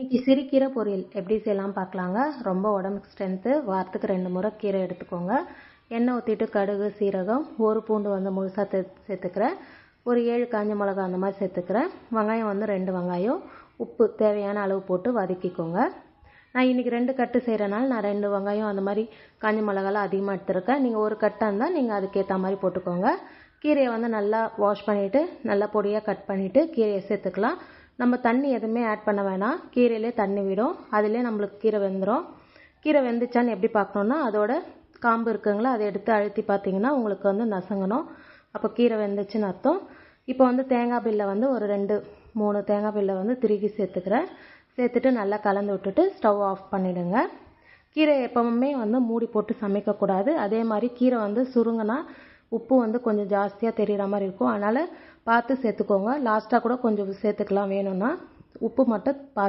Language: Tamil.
இன்னைக்கு சிறுகீரை பொரியல் எப்படி செய்யலாம் பார்க்கலாங்க. ரொம்ப உடம்புக்கு ஸ்ட்ரென்த்து. வாரத்துக்கு 2 முறை கீரை எடுத்துக்கோங்க. எண்ணெய் ஊற்றிட்டு கடுகு, சீரகம், ஒரு பூண்டு முழுசாக சேர்த்துக்கிறேன். ஒரு 7 காஞ்ச மிளகா அந்த மாதிரி சேர்த்துக்கிறேன். வெங்காயம் 2 வெங்காயம், உப்பு தேவையான அளவு போட்டு வதக்கிக்கோங்க. நான் இன்றைக்கி 2 கட்டு செய்கிறனால நான் 2 வெங்காயம் அந்த மாதிரி காஞ்ச மிளகாலாம் அதிகமாக எடுத்துருக்கேன். நீங்கள் ஒரு கட்டாக இருந்தால் நீங்கள் அதுக்கேற்ற மாதிரி போட்டுக்கோங்க. கீரையை நல்லா வாஷ் பண்ணிவிட்டு நல்லா பொடியாக கட் பண்ணிவிட்டு கீரையை சேர்த்துக்கலாம். நம்ம தண்ணி எதுவுமே ஆட் பண்ண வேணாம். கீரையிலே தண்ணி விடும். அதிலே நம்மளுக்கு கீரை வெந்துடும். கீரை வெந்துச்சான்னு எப்படி பார்க்கணுன்னா அதோட காம்பு இருக்குங்களா அதை எடுத்து அழுத்தி பார்த்தீங்கன்னா உங்களுக்கு நசுங்கணும். அப்போ கீரை வெந்துச்சுன்னு அர்த்தம். இப்போ தேங்காய் பில்லை ஒரு 2-3 தேங்காய் பில்லை திருகி சேர்த்துக்கிறேன். சேர்த்துட்டு நல்லா கலந்து விட்டுட்டு ஸ்டவ் ஆஃப் பண்ணிவிடுங்க. கீரை எப்பவுமே மூடி போட்டு சமைக்கக்கூடாது. அதே மாதிரி கீரை சுருங்கினா உப்பு கொஞ்சம் ஜாஸ்தியாக தெரிகிற மாதிரி இருக்கும். அதனால் பார்த்து சேர்த்துக்கோங்க. லாஸ்ட்டாக கூட கொஞ்சம் சேர்த்துக்கலாம் வேணும்னா. உப்பு மட்டும் பார்த்து